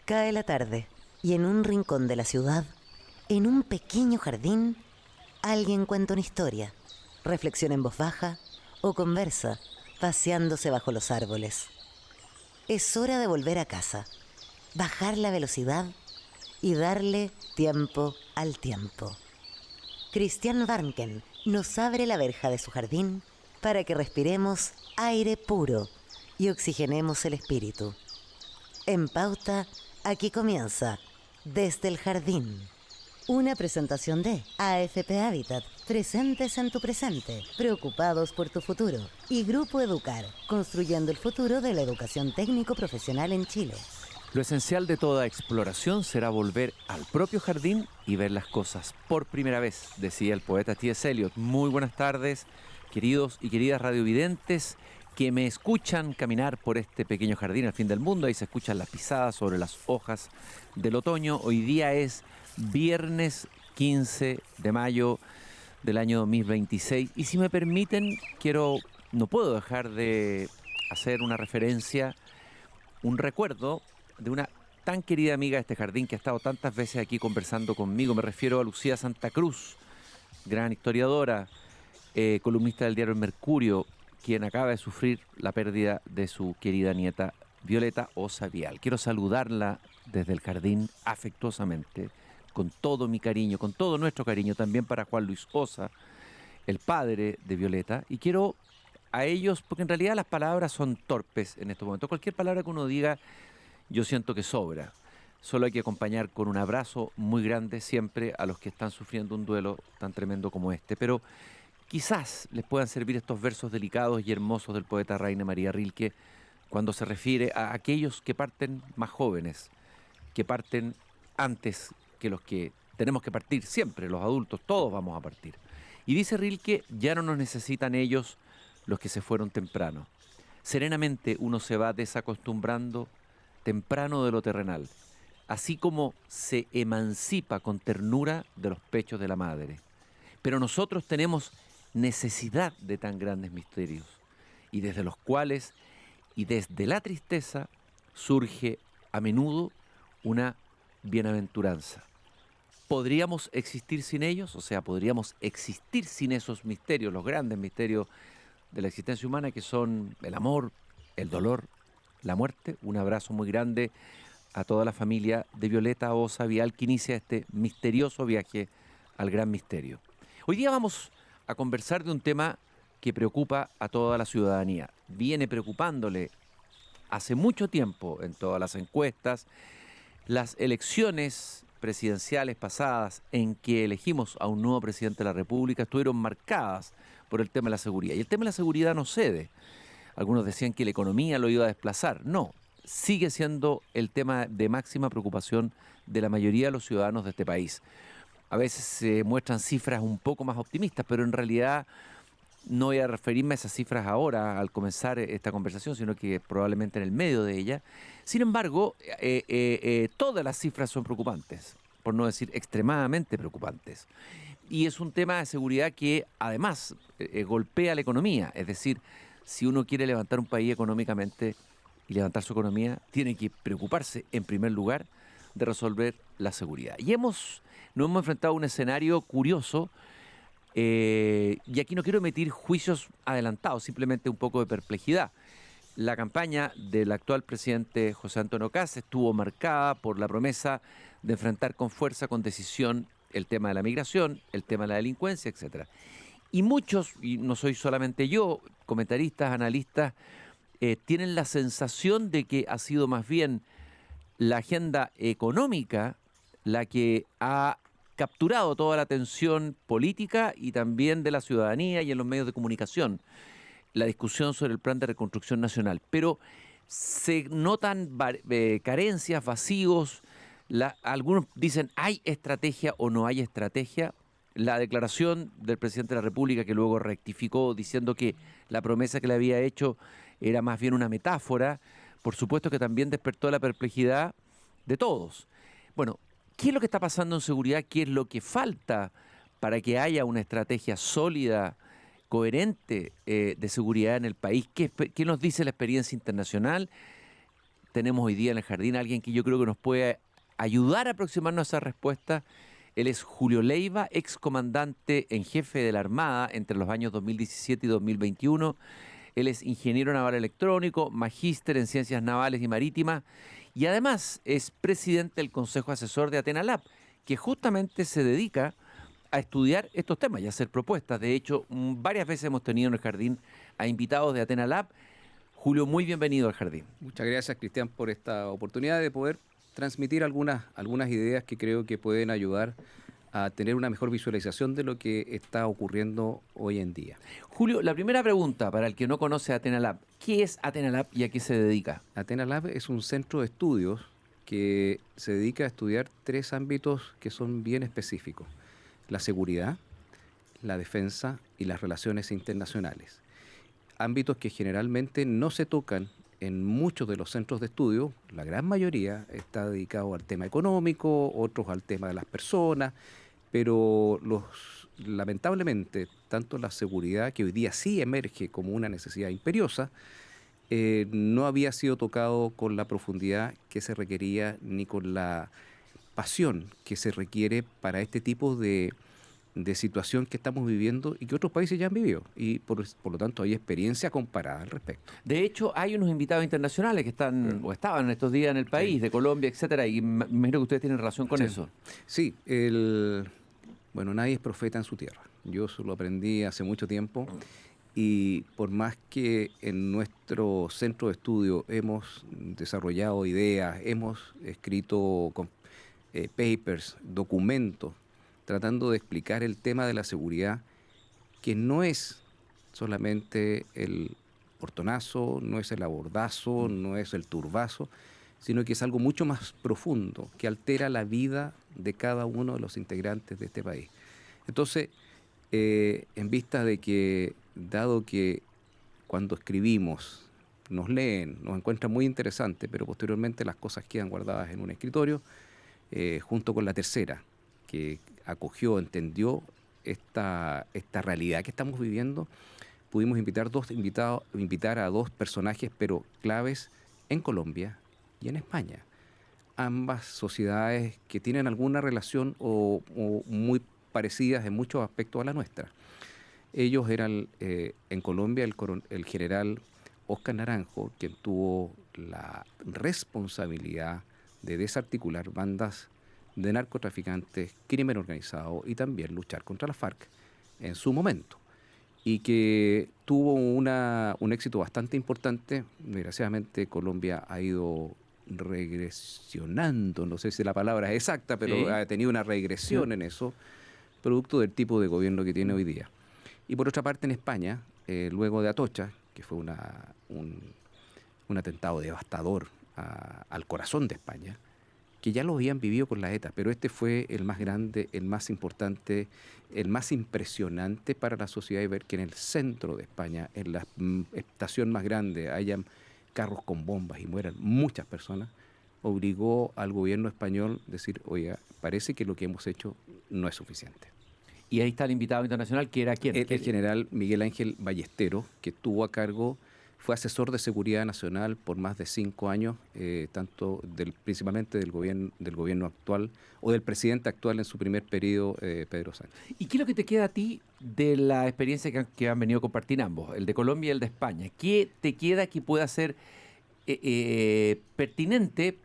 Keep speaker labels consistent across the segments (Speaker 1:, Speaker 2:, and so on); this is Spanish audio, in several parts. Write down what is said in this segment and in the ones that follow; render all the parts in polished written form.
Speaker 1: Cae la tarde y en un rincón de la ciudad, en un pequeño jardín, alguien cuenta una historia, reflexiona en voz baja o conversa, paseándose bajo los árboles. Es hora de volver a casa, bajar la velocidad y darle tiempo al tiempo. Christian Warnken nos abre la verja de su jardín para que respiremos aire puro y oxigenemos el espíritu. En Pauta, aquí comienza Desde el Jardín. Una presentación de AFP Habitat, presentes en tu presente, preocupados por tu futuro. Y Grupo Educar, construyendo el futuro de la educación técnico-profesional en Chile.
Speaker 2: Lo esencial de toda exploración será volver al propio jardín y ver las cosas por primera vez, decía el poeta T.S. Eliot. Muy buenas tardes, queridos y queridas radiovidentes que me escuchan caminar por este pequeño jardín al fin del mundo. Ahí se escuchan las pisadas sobre las hojas del otoño. Hoy día es viernes 15 de mayo del año 2026. Y si me permiten, no puedo dejar de hacer una referencia, un recuerdo de una tan querida amiga de este jardín que ha estado tantas veces aquí conversando conmigo. Me refiero a Lucía Santa Cruz, gran historiadora, columnista del diario El Mercurio, quien acaba de sufrir la pérdida de su querida nieta Violeta Ossa Vial. Quiero saludarla desde el jardín afectuosamente, con todo mi cariño, con todo nuestro cariño, también para Juan Luis Ossa, el padre de Violeta, y quiero a ellos, porque en realidad las palabras son torpes en estos momentos. Cualquier palabra que uno diga, yo siento que sobra. Solo hay que acompañar con un abrazo muy grande siempre a los que están sufriendo un duelo tan tremendo como este. Pero quizás les puedan servir estos versos delicados y hermosos del poeta Rainer María Rilke cuando se refiere a aquellos que parten más jóvenes, que parten antes que los que tenemos que partir siempre, los adultos, todos vamos a partir. Y dice Rilke, ya no nos necesitan ellos los que se fueron temprano. Serenamente uno se va desacostumbrando temprano de lo terrenal, así como se emancipa con ternura de los pechos de la madre. Pero nosotros tenemos necesidad de tan grandes misterios, y desde los cuales, y desde la tristeza, surge a menudo una bienaventuranza. ¿Podríamos existir sin ellos? O sea, ¿podríamos existir sin esos misterios, los grandes misterios de la existencia humana, que son el amor, el dolor, la muerte? Un abrazo muy grande a toda la familia de Violeta Ossa Vial, que inicia este misterioso viaje al gran misterio. Hoy día vamos a conversar de un tema que preocupa a toda la ciudadanía. Viene preocupándole hace mucho tiempo en todas las encuestas. Las elecciones presidenciales pasadas en que elegimos a un nuevo presidente de la República estuvieron marcadas por el tema de la seguridad. Y el tema de la seguridad no cede. Algunos decían que la economía lo iba a desplazar. No, sigue siendo el tema de máxima preocupación de la mayoría de los ciudadanos de este país. A veces se muestran cifras un poco más optimistas, pero en realidad no voy a referirme a esas cifras ahora al comenzar esta conversación, sino que probablemente en el medio de ella. Sin embargo, todas las cifras son preocupantes, por no decir extremadamente preocupantes. Y es un tema de seguridad que además golpea la economía. Es decir, si uno quiere levantar un país económicamente y levantar su economía, tiene que preocuparse en primer lugar de resolver la seguridad. Y nos hemos enfrentado a un escenario curioso, y aquí no quiero emitir juicios adelantados, simplemente un poco de perplejidad. La campaña del actual presidente José Antonio Kast estuvo marcada por la promesa de enfrentar con fuerza, con decisión, el tema de la migración, el tema de la delincuencia, etcétera. Y muchos, y no soy solamente yo, comentaristas, analistas, tienen la sensación de que ha sido más bien la agenda económica la que ha capturado toda la atención política y también de la ciudadanía y en los medios de comunicación, la discusión sobre el plan de reconstrucción nacional. Pero se notan carencias, vacíos. Algunos dicen, ¿hay estrategia o no hay estrategia? La declaración del presidente de la República, que luego rectificó diciendo que la promesa que le había hecho era más bien una metáfora, por supuesto que también despertó la perplejidad de todos. Bueno, ¿qué es lo que está pasando en seguridad? ¿Qué es lo que falta para que haya una estrategia sólida, coherente, de seguridad en el país? ¿Qué nos dice la experiencia internacional? tenemos hoy día en el jardín a alguien que yo creo que nos puede ayudar a aproximarnos a esa respuesta. Él es Julio Leiva, excomandante en jefe de la Armada entre los años 2017 y 2021. Él es ingeniero naval electrónico, magíster en ciencias navales y marítimas y además es presidente del Consejo Asesor de Athena Lab, que justamente se dedica a estudiar estos temas y a hacer propuestas. De hecho, varias veces hemos tenido en el jardín a invitados de Athena Lab. Julio, muy bienvenido al jardín.
Speaker 3: Muchas gracias, Cristian, por esta oportunidad de poder transmitir algunas ideas que creo que pueden ayudar a tener una mejor visualización de lo que está ocurriendo hoy en día.
Speaker 2: Julio, la primera pregunta para el que no conoce Athena Lab, ¿qué es Athena Lab y a qué se dedica?
Speaker 3: Athena Lab es un centro de estudios que se dedica a estudiar 3 ámbitos que son bien específicos: la seguridad, la defensa y las relaciones internacionales. Ámbitos que generalmente no se tocan en muchos de los centros de estudio. La gran mayoría está dedicado al tema económico, otros al tema de las personas, pero lamentablemente, tanto la seguridad, que hoy día sí emerge como una necesidad imperiosa, no había sido tocado con la profundidad que se requería ni con la pasión que se requiere para este tipo de situación que estamos viviendo y que otros países ya han vivido, y por lo tanto hay experiencia comparada al respecto.
Speaker 2: De hecho, hay unos invitados internacionales que están o estaban estos días en el país, sí, de Colombia, etcétera, y me imagino que ustedes tienen relación con eso.
Speaker 3: Sí, bueno, nadie es profeta en su tierra. Yo eso lo aprendí hace mucho tiempo, y por más que en nuestro centro de estudio hemos desarrollado ideas, hemos escrito papers, documentos, tratando de explicar el tema de la seguridad, que no es solamente el portonazo, no es el abordazo, no es el turbazo, sino que es algo mucho más profundo, que altera la vida de cada uno de los integrantes de este país. Entonces, en vista de que, dado que cuando escribimos nos leen, nos encuentran muy interesantes, pero posteriormente las cosas quedan guardadas en un escritorio, junto con la tercera, que acogió, entendió esta realidad que estamos viviendo, pudimos invitar a 2 personajes, pero claves, en Colombia y en España. Ambas sociedades que tienen alguna relación o muy parecidas en muchos aspectos a la nuestra. Ellos eran, en Colombia, el general Óscar Naranjo, quien tuvo la responsabilidad de desarticular bandas de narcotraficantes, crimen organizado y también luchar contra la FARC en su momento, y que tuvo un éxito bastante importante. Desgraciadamente Colombia ha ido regresionando, no sé si la palabra es exacta, pero sí, ha tenido una regresión en eso, producto del tipo de gobierno que tiene hoy día. Y por otra parte, en España, luego de Atocha, que fue un atentado devastador al corazón de España, que ya lo habían vivido con la ETA, pero este fue el más grande, el más importante, el más impresionante para la sociedad, y ver que en el centro de España, en la estación más grande, hayan carros con bombas y mueran muchas personas, obligó al gobierno español a decir: oiga, parece que lo que hemos hecho no es suficiente.
Speaker 2: Y ahí está el invitado internacional, que era ¿quién?
Speaker 3: El general Miguel Ángel Ballesteros, que tuvo a cargo, fue asesor de seguridad nacional por más de 5 años, tanto principalmente del gobierno actual, o del presidente actual en su primer periodo, Pedro Sánchez.
Speaker 2: ¿Y qué es lo que te queda a ti de la experiencia que han venido a compartir ambos, el de Colombia y el de España? ¿Qué te queda que pueda ser pertinente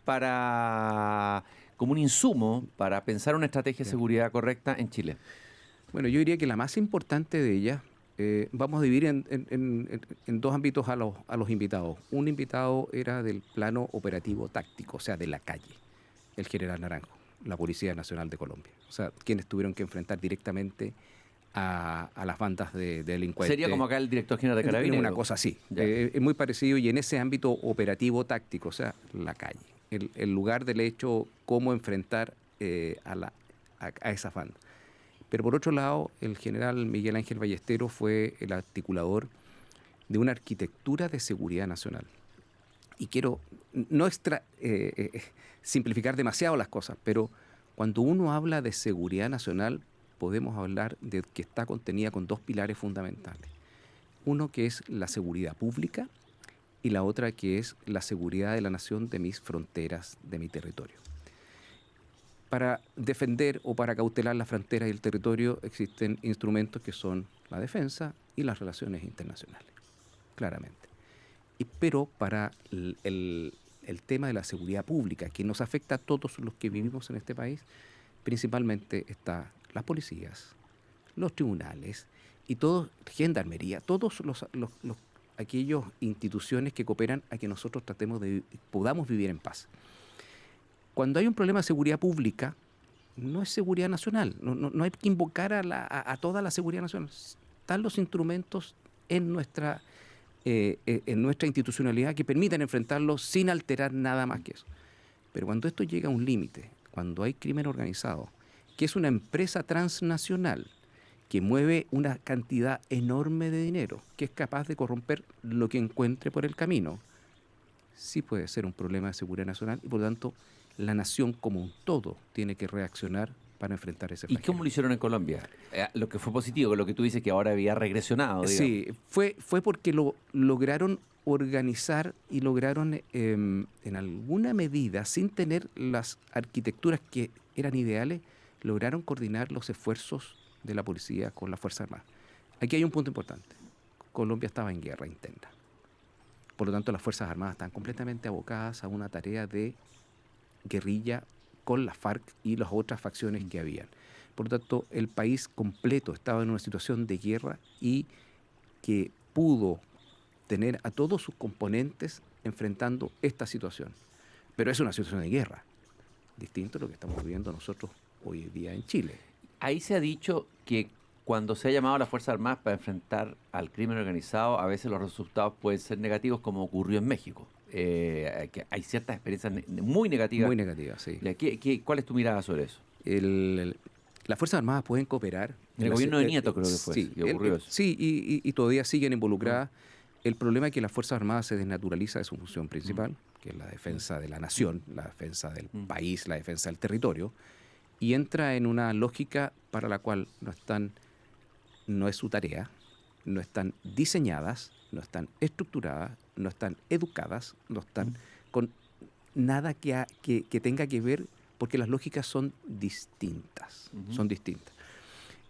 Speaker 2: como un insumo para pensar una estrategia de seguridad correcta en Chile?
Speaker 3: Bueno, yo diría que la más importante de ellas, vamos a dividir en 2 ámbitos a los invitados. Un invitado era del plano operativo táctico, o sea, de la calle, el general Naranjo, la Policía Nacional de Colombia. O sea, quienes tuvieron que enfrentar directamente a las bandas de delincuentes.
Speaker 2: Sería como acá el director general de Carabineros.
Speaker 3: Una cosa así. Es muy parecido, y en ese ámbito operativo táctico, o sea, la calle, el lugar del hecho, cómo enfrentar a esas bandas. Pero por otro lado, el general Miguel Ángel Ballesteros fue el articulador de una arquitectura de seguridad nacional. Y quiero no simplificar demasiado las cosas, pero cuando uno habla de seguridad nacional, podemos hablar de que está contenida con 2 pilares fundamentales. Uno, que es la seguridad pública, y la otra que es la seguridad de la nación, de mis fronteras, de mi territorio. Para defender o para cautelar las fronteras y el territorio existen instrumentos que son la defensa y las relaciones internacionales, claramente. Pero para el tema de la seguridad pública, que nos afecta a todos los que vivimos en este país, principalmente está las policías, los tribunales y todo, gendarmería, todos aquellas instituciones que cooperan a que nosotros podamos vivir en paz. Cuando hay un problema de seguridad pública, no es seguridad nacional, no hay que invocar a toda la seguridad nacional. Están los instrumentos en nuestra institucionalidad que permiten enfrentarlo sin alterar nada más que eso. Pero cuando esto llega a un límite, cuando hay crimen organizado, que es una empresa transnacional que mueve una cantidad enorme de dinero, que es capaz de corromper lo que encuentre por el camino, sí puede ser un problema de seguridad nacional y por lo tanto la nación como un todo tiene que reaccionar para enfrentar ese flagelo.
Speaker 2: ¿Y cómo lo hicieron en Colombia? Lo que fue positivo, lo que tú dices que ahora había regresionado, digamos.
Speaker 3: Sí, fue porque lo lograron organizar y lograron en alguna medida, sin tener las arquitecturas que eran ideales, lograron coordinar los esfuerzos de la policía con las Fuerzas Armadas. Aquí hay un punto importante. Colombia estaba en guerra interna. Por lo tanto, las Fuerzas Armadas están completamente abocadas a una tarea de guerrilla con las FARC y las otras facciones que habían. Por lo tanto, el país completo estaba en una situación de guerra y que pudo tener a todos sus componentes enfrentando esta situación. Pero es una situación de guerra, distinto a lo que estamos viviendo nosotros hoy día en Chile.
Speaker 2: Ahí se ha dicho que cuando se ha llamado a las Fuerzas Armadas para enfrentar al crimen organizado, a veces los resultados pueden ser negativos, como ocurrió en México. Que hay ciertas experiencias muy negativas.
Speaker 3: Muy negativas, sí.
Speaker 2: ¿Cuál es tu mirada sobre eso?
Speaker 3: Las Fuerzas Armadas pueden cooperar.
Speaker 2: El gobierno de Nieto creo que fue.
Speaker 3: Sí,
Speaker 2: y ocurrió eso.
Speaker 3: Sí, y todavía siguen involucradas. El problema es que las Fuerzas Armadas se desnaturaliza de su función principal, que es la defensa de la nación, la defensa del país, la defensa del territorio, y entra en una lógica para la cual no es su tarea, no están diseñadas, no están estructuradas, no están educadas, no están con nada que tenga que ver, porque las lógicas son distintas, son distintas.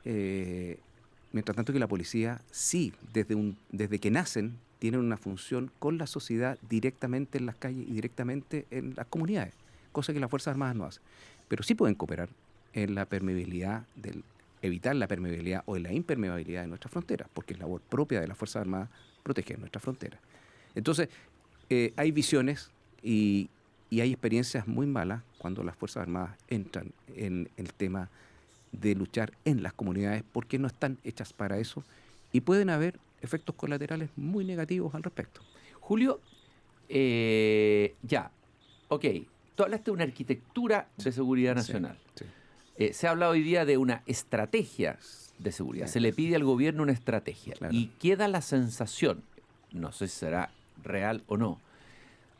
Speaker 3: Mientras tanto que la policía sí, desde que nacen, tienen una función con la sociedad directamente en las calles y directamente en las comunidades, cosa que las Fuerzas Armadas no hacen. Pero sí pueden cooperar en la permeabilidad, evitar la permeabilidad o en la impermeabilidad de nuestras fronteras, porque es labor propia de las Fuerzas Armadas proteger nuestras fronteras. Entonces, hay visiones y hay experiencias muy malas cuando las Fuerzas Armadas entran en el tema de luchar en las comunidades porque no están hechas para eso y pueden haber efectos colaterales muy negativos al respecto.
Speaker 2: Julio, tú hablaste de una arquitectura de seguridad nacional.
Speaker 3: Sí.
Speaker 2: Se ha hablado hoy día de una estrategia de seguridad. Se le pide al gobierno una estrategia.
Speaker 3: Claro.
Speaker 2: Y queda la sensación, no sé si será real o no,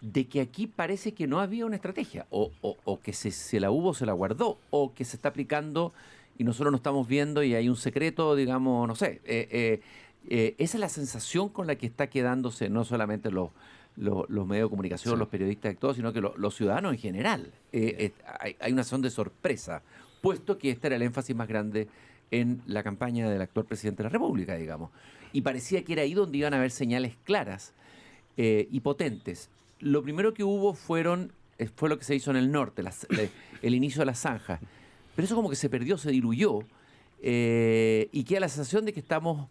Speaker 2: de que aquí parece que no había una estrategia, o que se la hubo, se la guardó, o que se está aplicando y nosotros no estamos viendo y hay un secreto, digamos, no sé. Esa es la sensación con la que está quedándose no solamente los medios de comunicación, sí, los periodistas y todo, sino que los ciudadanos en general. Hay una sensación de sorpresa, puesto que este era el énfasis más grande en la campaña del actual presidente de la República, digamos. Y parecía que era ahí donde iban a haber señales claras y potentes. Lo primero que hubo fue lo que se hizo en el norte, el inicio de las zanjas. Pero eso como que se perdió, se diluyó, y queda la sensación de que estamos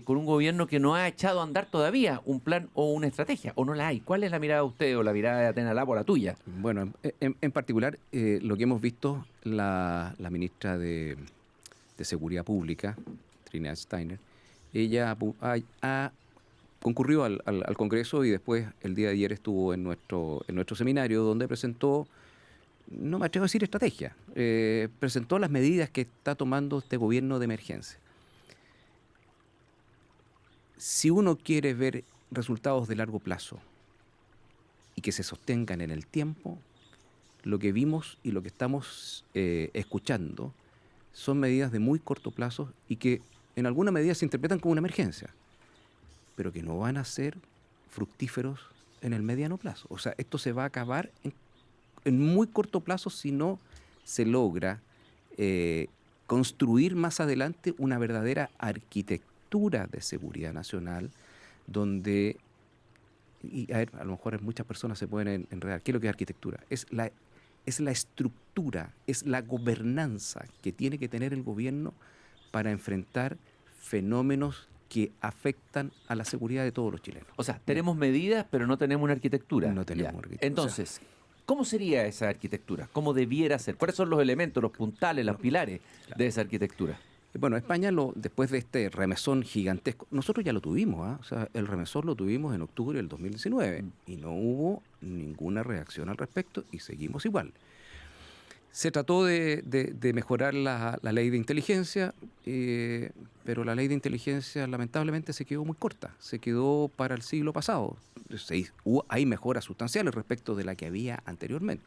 Speaker 2: con un gobierno que no ha echado a andar todavía un plan o una estrategia, o no la hay. ¿Cuál es la mirada de usted o la mirada de Athena Lab o la tuya?
Speaker 3: Bueno, en particular, lo que hemos visto, la ministra de Seguridad Pública, Trinidad Steiner, ella concurrió al Congreso y después el día de ayer estuvo en nuestro seminario donde presentó, no me atrevo a decir estrategia, presentó las medidas que está tomando este gobierno de emergencia. Si uno quiere ver resultados de largo plazo y que se sostengan en el tiempo, lo que vimos y lo que estamos escuchando son medidas de muy corto plazo y que en alguna medida se interpretan como una emergencia, pero que no van a ser fructíferos en el mediano plazo. O sea, esto se va a acabar en muy corto plazo si no se logra construir más adelante una verdadera arquitectura de seguridad nacional donde, y a ver, a lo mejor muchas personas se pueden enredar. ¿Qué es lo que es arquitectura? Es la estructura, es la gobernanza que tiene que tener el gobierno para enfrentar fenómenos que afectan a la seguridad de todos los chilenos.
Speaker 2: O sea, tenemos medidas, pero no tenemos una arquitectura.
Speaker 3: No tenemos una arquitectura.
Speaker 2: Entonces, ¿cómo sería esa arquitectura? ¿Cómo debiera ser? ¿Cuáles son los elementos, los puntales, los pilares de esa arquitectura?
Speaker 3: Bueno, España, después de este remesón gigantesco, nosotros ya lo tuvimos, ¿ah? O sea, el remesón lo tuvimos en octubre del 2019 y no hubo ninguna reacción al respecto y seguimos igual. Se trató de mejorar la ley de inteligencia, pero la ley de inteligencia lamentablemente se quedó muy corta, se quedó para el siglo pasado. Hay mejoras sustanciales respecto de la que había anteriormente.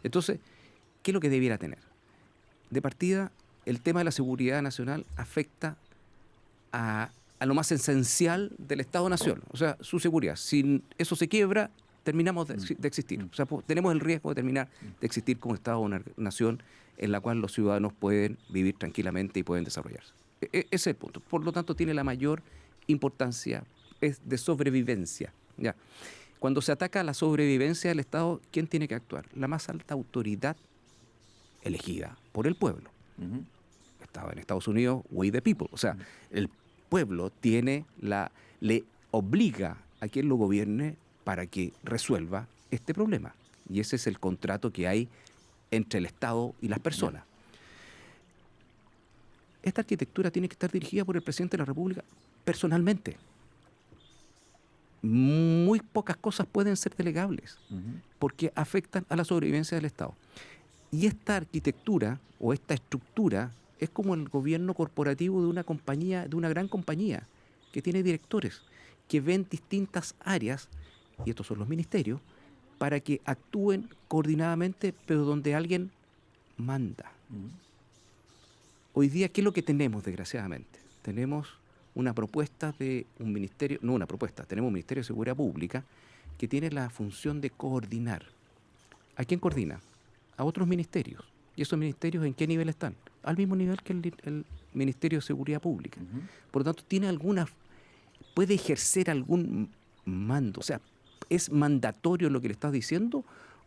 Speaker 3: Entonces, ¿qué es lo que debiera tener? De partida, el tema de la seguridad nacional afecta a lo más esencial del Estado-Nación, o sea, su seguridad. Si eso se quiebra, terminamos de existir. O sea, tenemos el riesgo de terminar de existir como Estado o una nación en la cual los ciudadanos pueden vivir tranquilamente y pueden desarrollarse. Ese es el punto. Por lo tanto, tiene la mayor importancia, es de sobrevivencia. ¿Ya? Cuando se ataca la sobrevivencia del Estado, ¿quién tiene que actuar? La más alta autoridad elegida por el pueblo. Estaba en Estados Unidos, we the people. O sea, el pueblo le obliga a quien lo gobierne para que resuelva este problema. Y ese es el contrato que hay entre el Estado y las personas. Esta arquitectura tiene que estar dirigida por el presidente de la República personalmente. Muy pocas cosas pueden ser delegables porque afectan a la sobrevivencia del Estado. Y esta arquitectura o esta estructura es como el gobierno corporativo de una compañía, de una gran compañía, que tiene directores que ven distintas áreas, y estos son los ministerios, para que actúen coordinadamente, pero donde alguien manda. Hoy día, ¿qué es lo que tenemos, desgraciadamente? Tenemos una propuesta de un ministerio, no una propuesta, tenemos un Ministerio de Seguridad Pública que tiene la función de coordinar. ¿A quién coordina? A otros ministerios. ¿Y esos ministerios en qué nivel están? Al mismo nivel que el Ministerio de Seguridad Pública. Por lo tanto, puede ejercer algún mando. O sea, ¿es mandatorio lo que le estás diciendo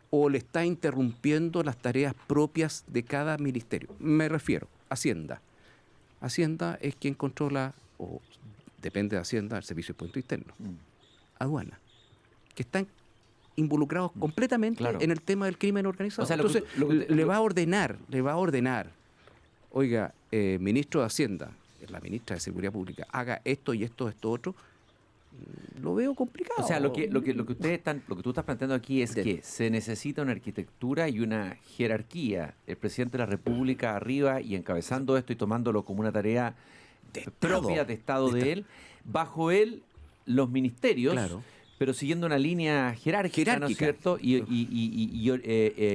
Speaker 3: o le está interrumpiendo las tareas propias de cada ministerio? Me refiero a Hacienda. Hacienda es quien controla, o depende de Hacienda, el Servicio de Impuesto Interno. Aduana, que están involucrados completamente en el tema del crimen organizado. O sea, entonces, le va a ordenar, oiga, ministro de Hacienda, la ministra de Seguridad Pública, haga esto y esto otro. Lo veo complicado.
Speaker 2: O sea, lo que tú estás planteando aquí es que se necesita una arquitectura y una jerarquía. El presidente de la República arriba y encabezando esto y tomándolo como una tarea propia de Estado de él. Bajo él, los ministerios, claro, pero siguiendo una línea jerárquica, ¿no es cierto? Y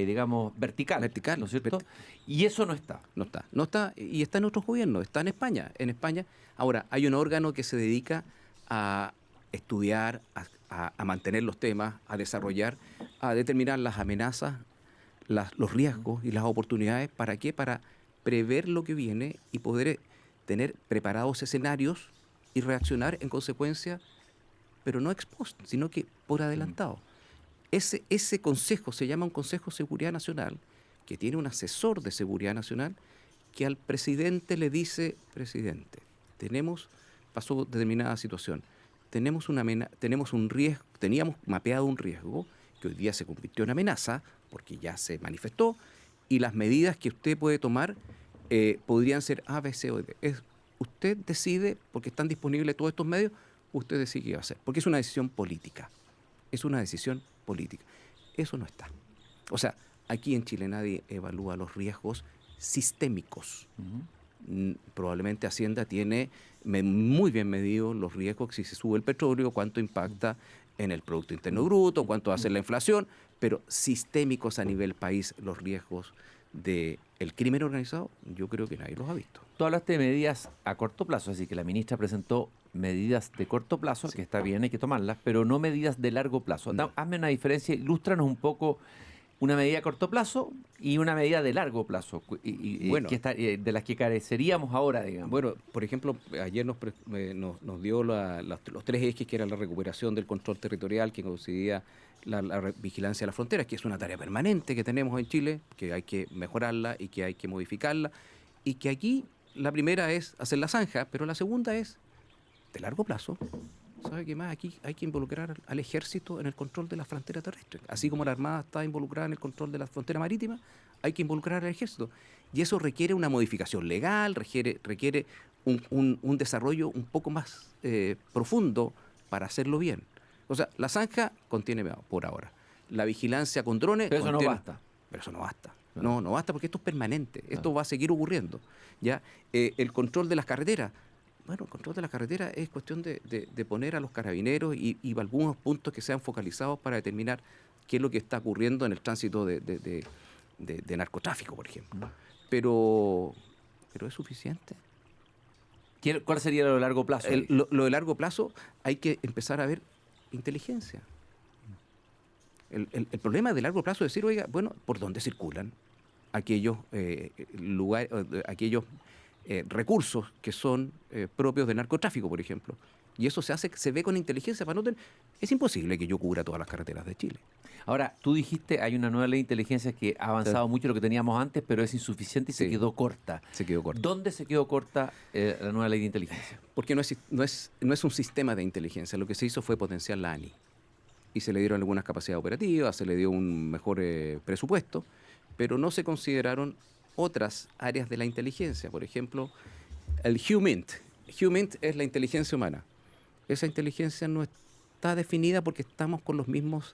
Speaker 2: digamos, vertical, ¿no es cierto? Y eso no está.
Speaker 3: No está, y está en otros gobiernos, está en España. Ahora, hay un órgano que se dedica a estudiar, a mantener los temas, a desarrollar, a determinar las amenazas, los riesgos y las oportunidades. ¿Para qué? Para prever lo que viene y poder tener preparados escenarios y reaccionar en consecuencia, pero no ex post, sino que por adelantado. Ese consejo se llama un Consejo de Seguridad Nacional, que tiene un asesor de seguridad nacional, que al presidente le dice: presidente, pasó determinada situación, teníamos mapeado un riesgo que hoy día se convirtió en amenaza, porque ya se manifestó, y las medidas que usted puede tomar podrían ser A, B, C o D. Usted decide, porque están disponibles todos estos medios, usted decide qué va a hacer, porque es una decisión política. Eso no está. O sea, aquí en Chile nadie evalúa los riesgos sistémicos. Probablemente Hacienda tiene muy bien medido los riesgos, si se sube el petróleo, cuánto impacta en el Producto Interno Bruto, cuánto hace la inflación, pero sistémicos a nivel país, los riesgos del crimen organizado, yo creo que nadie los ha visto.
Speaker 2: Tú hablaste de medidas a corto plazo, así que la ministra presentó medidas de corto plazo, que está bien, hay que tomarlas, pero no medidas de largo plazo.
Speaker 3: No.
Speaker 2: Hazme una diferencia, ilústranos un poco una medida a corto plazo y una medida de largo plazo,
Speaker 3: Bueno.
Speaker 2: de las que careceríamos ahora, digamos.
Speaker 3: Bueno, por ejemplo, ayer nos dio los tres ejes, que era la recuperación del control territorial, que coincidía la vigilancia de las fronteras, que es una tarea permanente que tenemos en Chile, que hay que mejorarla y que hay que modificarla, y que aquí la primera es hacer la zanja, pero la segunda es de largo plazo. ¿Sabe qué más? Aquí hay que involucrar al ejército en el control de la frontera terrestre. Así como la Armada está involucrada en el control de la frontera marítima, hay que involucrar al ejército. Y eso requiere una modificación legal, requiere un desarrollo un poco más profundo para hacerlo bien. O sea, la zanja contiene por ahora. La vigilancia con drones...
Speaker 2: Pero eso no basta.
Speaker 3: Pero eso no basta. No basta, porque esto es permanente. Esto va a seguir ocurriendo. ¿Ya? El control de las carreteras. Bueno, el control de la carretera es cuestión de poner a los carabineros y algunos puntos que sean focalizados para determinar qué es lo que está ocurriendo en el tránsito de narcotráfico, por ejemplo. Pero ¿es suficiente?
Speaker 2: ¿Cuál sería lo de largo plazo?
Speaker 3: Lo de largo plazo, hay que empezar a ver inteligencia. El problema de largo plazo es decir, oiga, bueno, ¿por dónde circulan aquellos lugares, aquellos recursos que son propios del narcotráfico, por ejemplo? Y eso se ve con inteligencia. Es imposible que yo cubra todas las carreteras de Chile.
Speaker 2: Ahora, tú dijiste, hay una nueva ley de inteligencia que ha avanzado mucho lo que teníamos antes, pero es insuficiente y se quedó corta.
Speaker 3: Se quedó corta.
Speaker 2: ¿Dónde se quedó corta la nueva ley de inteligencia?
Speaker 3: Porque no es un sistema de inteligencia. Lo que se hizo fue potenciar la ANI. Y se le dieron algunas capacidades operativas, se le dio un mejor presupuesto, pero no se consideraron otras áreas de la inteligencia. Por ejemplo, el HUMINT. HUMINT es la inteligencia humana. Esa inteligencia no está definida porque estamos con las mismas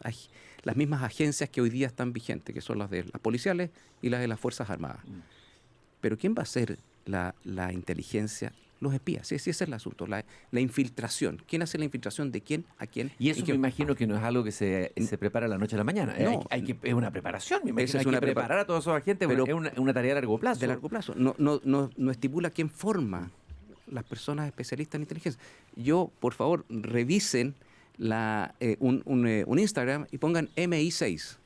Speaker 3: agencias que hoy día están vigentes, que son las de las policiales y las de las Fuerzas Armadas. Pero ¿quién va a hacer la inteligencia? Los espías, sí, ese es el asunto, la infiltración. ¿Quién hace la infiltración de quién a quién?
Speaker 2: Y eso me imagino que no es algo que se prepara la noche a la mañana.
Speaker 3: No,
Speaker 2: es una preparación, me imagino.
Speaker 3: Hay
Speaker 2: que preparar a todos esos agentes, pero es una tarea a largo plazo.
Speaker 3: De largo plazo. No estipula quién forma las personas especialistas en inteligencia. Por favor, revisen un Instagram y pongan MI6,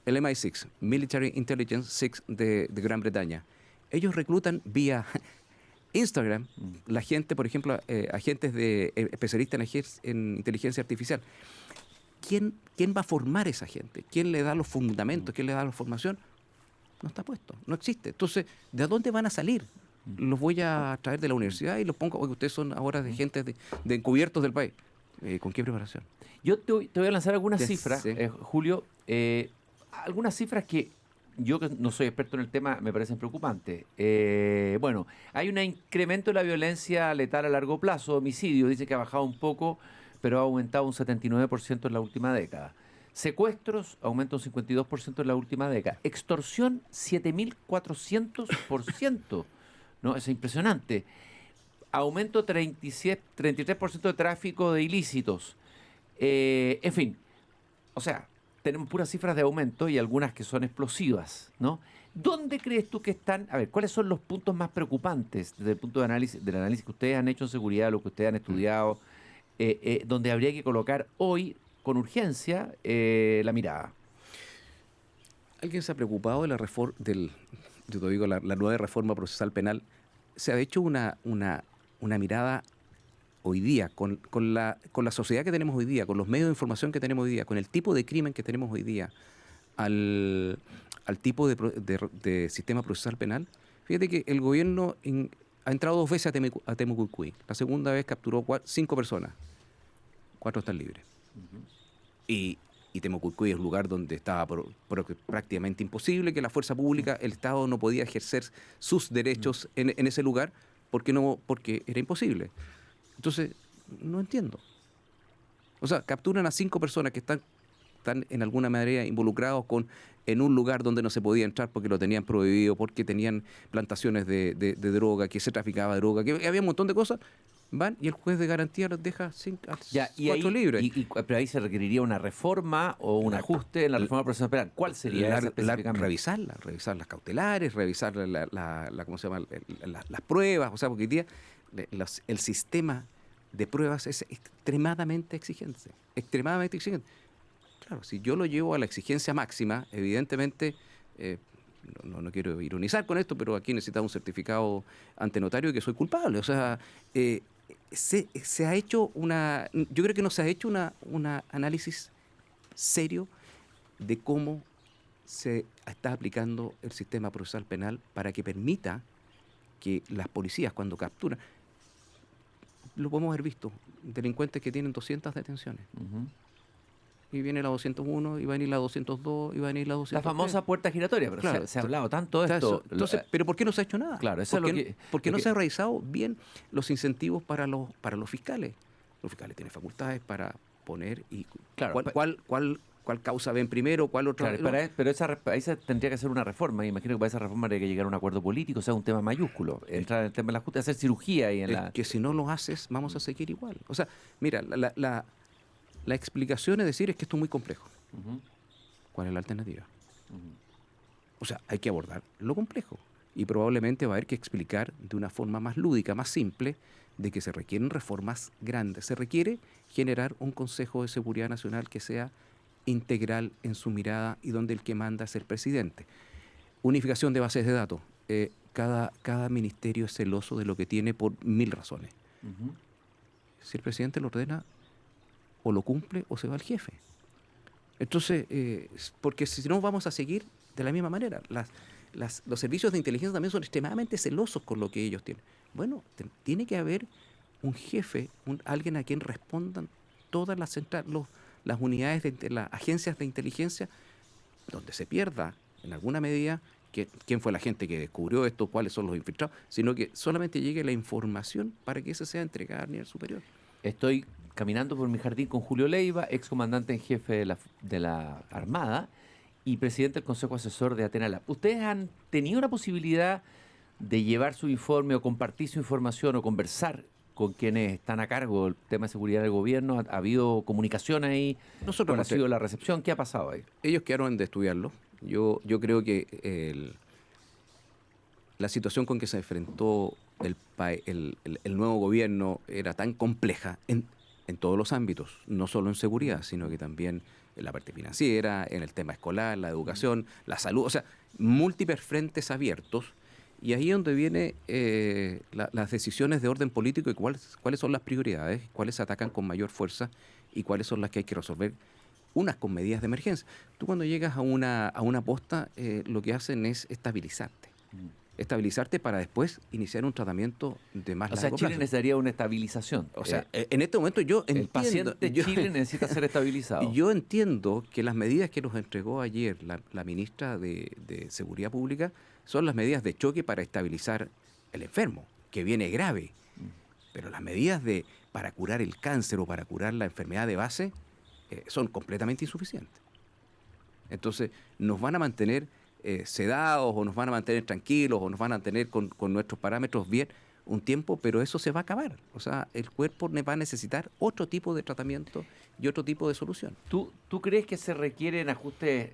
Speaker 3: el MI6, Military Intelligence 6 de Gran Bretaña. Ellos reclutan vía Instagram, la gente, por ejemplo, agentes especialistas en inteligencia artificial. ¿Quién va a formar a esa gente? ¿Quién le da los fundamentos? ¿Quién le da la formación? No está puesto, no existe. Entonces, ¿de dónde van a salir? Los voy a traer de la universidad y los pongo, porque ustedes son ahora de gente de encubiertos del país. ¿Con qué preparación?
Speaker 2: Yo te voy a lanzar algunas cifras,
Speaker 3: sí.
Speaker 2: Julio, algunas cifras que yo, que no soy experto en el tema, me parecen preocupantes. Bueno, hay un incremento de la violencia letal a largo plazo, homicidio, dice que ha bajado un poco, pero ha aumentado un 79% en la última década. Secuestros, aumenta un 52% en la última década. Extorsión, 7.400%. ¿No? Es impresionante. Aumento 33% de tráfico de ilícitos. En fin, o sea, tenemos puras cifras de aumento y algunas que son explosivas, ¿no? ¿Dónde crees tú que están? A ver, ¿cuáles son los puntos más preocupantes desde el punto de análisis, del análisis que ustedes han hecho en seguridad, lo que ustedes han estudiado, donde habría que colocar hoy, con urgencia, la mirada?
Speaker 3: ¿Alguien se ha preocupado de la nueva reforma procesal penal? Se ha hecho una mirada hoy día, con la sociedad que tenemos hoy día, con los medios de información que tenemos hoy día, con el tipo de crimen que tenemos hoy día, al tipo de sistema procesal penal. Fíjate que el gobierno ha entrado 2 veces a Temucuicui. La segunda vez capturó 5 personas. 4 están libres. Y Temucuicui es un lugar donde estaba prácticamente imposible que la fuerza pública, el Estado no podía ejercer sus derechos en ese lugar porque era imposible. Entonces, no entiendo. O sea, capturan a 5 personas que están en alguna manera involucrados en un lugar donde no se podía entrar porque lo tenían prohibido, porque tenían plantaciones de droga, que se traficaba droga, que había un montón de cosas. Van y el juez de garantía los deja 4 libres.
Speaker 2: Pero ahí se requeriría una reforma o un ajuste en la reforma procesal penal. ¿Cuál sería esa específicamente?
Speaker 3: Revisar las cautelares, revisar ¿cómo se llama? Las pruebas. O sea, porque hoy día el sistema de pruebas es extremadamente exigente. Extremadamente exigente. Claro, si yo lo llevo a la exigencia máxima, evidentemente, no quiero ironizar con esto, pero aquí necesitamos un certificado ante notario de que soy culpable. O sea, se ha hecho yo creo que no se ha hecho una análisis serio de cómo se está aplicando el sistema procesal penal para que permita que las policías, cuando capturan, lo podemos haber visto, delincuentes que tienen 200 detenciones. Y viene la 201, y va a venir la 202, y va a venir la 203.
Speaker 2: La famosa puerta giratoria, pero
Speaker 3: claro,
Speaker 2: se ha hablado tanto de esto.
Speaker 3: Entonces, ¿pero por qué no se ha hecho nada?
Speaker 2: Claro, eso
Speaker 3: porque no se ha realizado bien los incentivos para los fiscales. Los fiscales tienen facultades para poner y
Speaker 2: claro,
Speaker 3: cuál causa ven primero, cuál otra.
Speaker 2: Claro, pero ahí se tendría que hacer una reforma. Imagino que para esa reforma habría que llegar a un acuerdo político, o sea, un tema mayúsculo. Entrar en el tema de la justicia, hacer cirugía ahí en
Speaker 3: que si no lo haces, vamos a seguir igual. O sea, mira, la explicación es decir, es que esto es muy complejo. ¿Cuál es la alternativa? O sea, hay que abordar lo complejo. Y probablemente va a haber que explicar de una forma más lúdica, más simple, de que se requieren reformas grandes. Se requiere generar un Consejo de Seguridad Nacional que sea integral en su mirada y donde el que manda es el presidente. Unificación de bases de datos. Cada ministerio es celoso de lo que tiene por 1000 razones. Si el presidente lo ordena, o lo cumple o se va al jefe. Entonces, porque si no vamos a seguir de la misma manera. Los servicios de inteligencia también son extremadamente celosos con lo que ellos tienen. Bueno, tiene que haber un jefe, alguien a quien respondan todas las unidades de las agencias de inteligencia, donde se pierda en alguna medida quién fue la gente que descubrió esto, cuáles son los infiltrados, sino que solamente llegue la información para que esa sea entregada a nivel superior.
Speaker 2: Estoy caminando por mi jardín con Julio Leiva, excomandante en jefe de la Armada y presidente del Consejo Asesor de Athena Lab. ¿Ustedes han tenido la posibilidad de llevar su informe o compartir su información o conversar con quienes están a cargo del tema de seguridad del gobierno? ¿Ha habido comunicación ahí? ¿Cuál ha sido la recepción? ¿Qué ha pasado ahí?
Speaker 3: Ellos quedaron de estudiarlo. Yo creo que la situación con que se enfrentó el nuevo gobierno era tan compleja en todos los ámbitos, no solo en seguridad, sino que también en la parte financiera, en el tema escolar, la educación, la salud, o sea, múltiples frentes abiertos. Y ahí es donde vienen las decisiones de orden político y cuáles son las prioridades, cuáles se atacan con mayor fuerza y cuáles son las que hay que resolver, unas con medidas de emergencia. Tú cuando llegas a una posta, lo que hacen es estabilizarte. Estabilizarte para después iniciar un tratamiento de más largo plazo. O sea,
Speaker 2: Chile necesitaría una estabilización.
Speaker 3: O sea, en este momento yo entiendo...
Speaker 2: El paciente Chile necesita ser estabilizado.
Speaker 3: Yo entiendo que las medidas que nos entregó ayer la ministra de Seguridad Pública son las medidas de choque para estabilizar el enfermo, que viene grave. Pero las medidas para curar el cáncer o para curar la enfermedad de base son completamente insuficientes. Entonces, nos van a mantener sedados o nos van a mantener tranquilos o nos van a mantener con nuestros parámetros bien un tiempo, pero eso se va a acabar. O sea, el cuerpo va a necesitar otro tipo de tratamiento y otro tipo de solución.
Speaker 2: ¿Tú crees que se requieren ajustes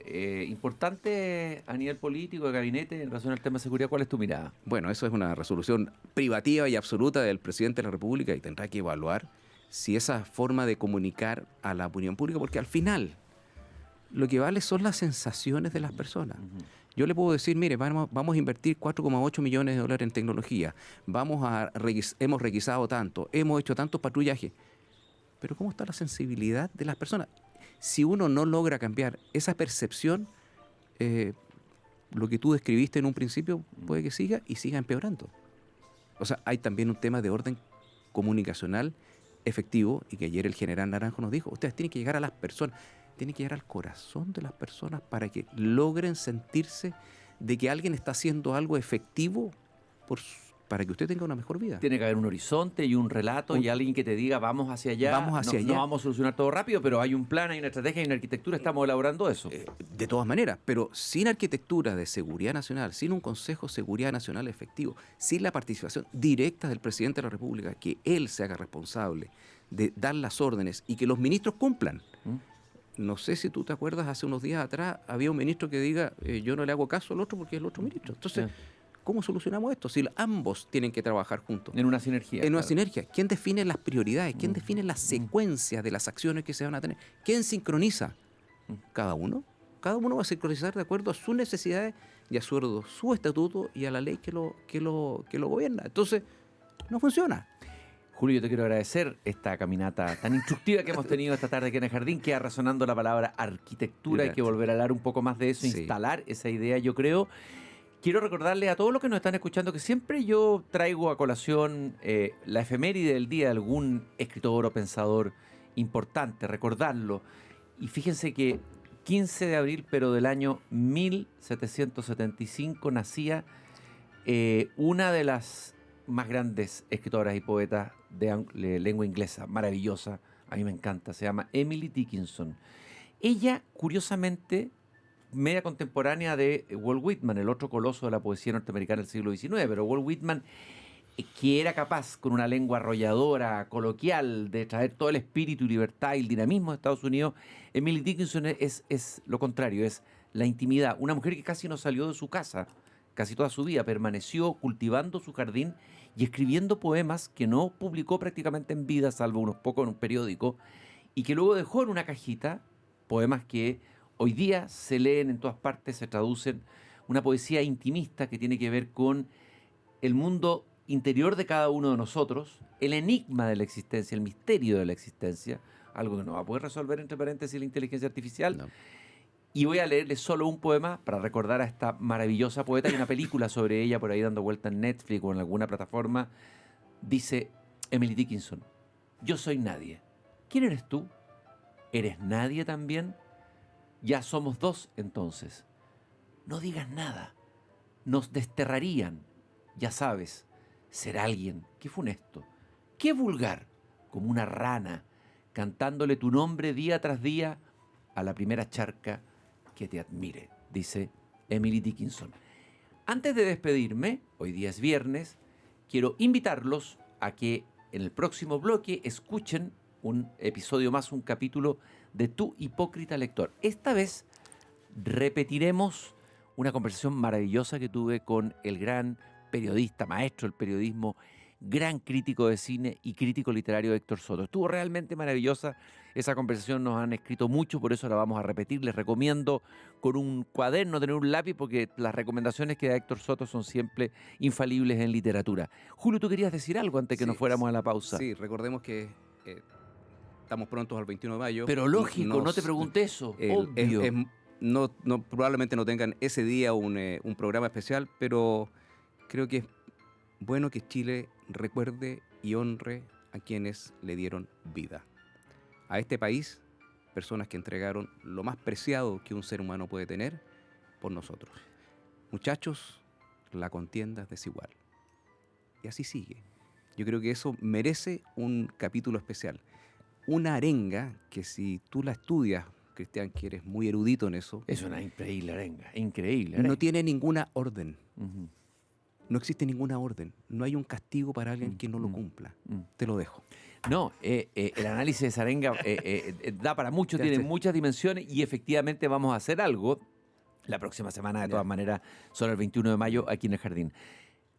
Speaker 2: importantes a nivel político, de gabinete, en relación al tema de seguridad? ¿Cuál es tu mirada?
Speaker 3: Bueno, eso es una resolución privativa y absoluta del presidente de la República y tendrá que evaluar si esa forma de comunicar a la opinión pública, porque al final lo que vale son las sensaciones de las personas. Yo le puedo decir, mire, vamos a invertir 4,8 millones de dólares en tecnología, hemos requisado tanto, hemos hecho tantos patrullajes, pero ¿cómo está la sensibilidad de las personas? Si uno no logra cambiar esa percepción, lo que tú describiste en un principio puede que siga empeorando. O sea, hay también un tema de orden comunicacional efectivo y que ayer el general Naranjo nos dijo, ustedes tienen que llegar a las personas, tiene que llegar al corazón de las personas para que logren sentirse de que alguien está haciendo algo efectivo para que usted tenga una mejor vida.
Speaker 2: Tiene que haber un horizonte y un relato y alguien que te diga vamos hacia allá. No vamos a solucionar todo rápido, pero hay un plan, hay una estrategia, hay una arquitectura, estamos elaborando eso.
Speaker 3: De todas maneras, pero sin arquitectura de seguridad nacional, sin un Consejo de Seguridad Nacional efectivo, sin la participación directa del presidente de la República, que él se haga responsable de dar las órdenes y que los ministros cumplan. No sé si tú te acuerdas, hace unos días atrás había un ministro que diga yo no le hago caso al otro porque es el otro ministro. Entonces, ¿cómo solucionamos esto? Si ambos tienen que trabajar juntos.
Speaker 2: En una sinergia.
Speaker 3: En una
Speaker 2: claro.
Speaker 3: sinergia. ¿Quién define las prioridades? ¿Quién define las secuencias de las acciones que se van a tener? ¿Quién sincroniza? Cada uno. Cada uno va a sincronizar de acuerdo a sus necesidades y a su estatuto y a la ley que lo gobierna. Entonces, no funciona.
Speaker 2: Julio, yo te quiero agradecer esta caminata tan instructiva que hemos tenido esta tarde aquí en el jardín. Queda resonando la palabra arquitectura. Hay que volver a hablar un poco más de eso,
Speaker 3: Sí.
Speaker 2: instalar esa idea, yo creo. Quiero recordarle a todos los que nos están escuchando que siempre yo traigo a colación la efeméride del día de algún escritor o pensador importante, recordarlo. Y fíjense que 15 de abril, pero del año 1775, nacía una de las más grandes escritoras y poetas de lengua inglesa, maravillosa, a mí me encanta, se llama Emily Dickinson. Ella, curiosamente, media contemporánea de Walt Whitman, el otro coloso de la poesía norteamericana del siglo XIX, pero Walt Whitman, que era capaz, con una lengua arrolladora, coloquial, de traer todo el espíritu y libertad y el dinamismo de Estados Unidos, Emily Dickinson es lo contrario, es la intimidad. Una mujer que casi no salió de su casa, casi toda su vida, permaneció cultivando su jardín y escribiendo poemas que no publicó prácticamente en vida, salvo unos pocos en un periódico, y que luego dejó en una cajita poemas que hoy día se leen en todas partes, se traducen, una poesía intimista que tiene que ver con el mundo interior de cada uno de nosotros, el enigma de la existencia, el misterio de la existencia, algo que no va a poder resolver, entre paréntesis, la inteligencia artificial.
Speaker 3: No.
Speaker 2: Y voy a leerles solo un poema para recordar a esta maravillosa poeta. Hay una película sobre ella por ahí dando vuelta en Netflix o en alguna plataforma. Dice Emily Dickinson: yo soy nadie. ¿Quién eres tú? ¿Eres nadie también? Ya somos dos entonces. No digas nada. Nos desterrarían. Ya sabes, ser alguien. Qué funesto. Qué vulgar. Como una rana, cantándole tu nombre día tras día a la primera charca que te admire, dice Emily Dickinson. Antes de despedirme, hoy día es viernes, quiero invitarlos a que en el próximo bloque escuchen un episodio más, un capítulo de Tu Hipócrita Lector. Esta vez repetiremos una conversación maravillosa que tuve con el gran periodista, maestro del periodismo, gran crítico de cine y crítico literario Héctor Soto. Estuvo realmente maravillosa esa conversación, nos han escrito mucho, por eso la vamos a repetir. Les recomiendo con un cuaderno tener un lápiz, porque las recomendaciones que da Héctor Soto son siempre infalibles en literatura. Julio, ¿tú querías decir algo antes que nos fuéramos a la pausa?
Speaker 3: Sí, recordemos que estamos prontos al 21 de mayo.
Speaker 2: Pero lógico, no te pregunté eso, obvio.
Speaker 3: Probablemente no tengan ese día un programa especial, pero creo que es bueno que Chile recuerde y honre a quienes le dieron vida. A este país, personas que entregaron lo más preciado que un ser humano puede tener por nosotros. Muchachos, la contienda es desigual. Y así sigue. Yo creo que eso merece un capítulo especial. Una arenga que, si tú la estudias, Cristian, que eres muy erudito en eso,
Speaker 2: Es una increíble arenga, increíble arenga.
Speaker 3: no tiene ninguna orden.
Speaker 2: Ujú.
Speaker 3: No existe ninguna orden. No hay un castigo para alguien que no lo cumpla. Te lo dejo.
Speaker 2: No, el análisis de esa arenga da para mucho,
Speaker 3: Ya
Speaker 2: tiene
Speaker 3: sé.
Speaker 2: muchas dimensiones y efectivamente vamos a hacer algo la próxima semana, de todas maneras, sobre el 21 de mayo aquí en el jardín.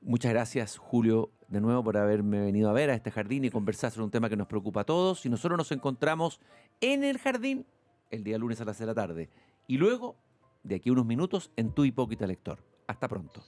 Speaker 2: Muchas gracias, Julio, de nuevo por haberme venido a ver a este jardín y conversar sobre un tema que nos preocupa a todos. Y nosotros nos encontramos en el jardín el día lunes a las 6 de la tarde. Y luego, de aquí a unos minutos, en Tu Hipócrita Lector. Hasta pronto.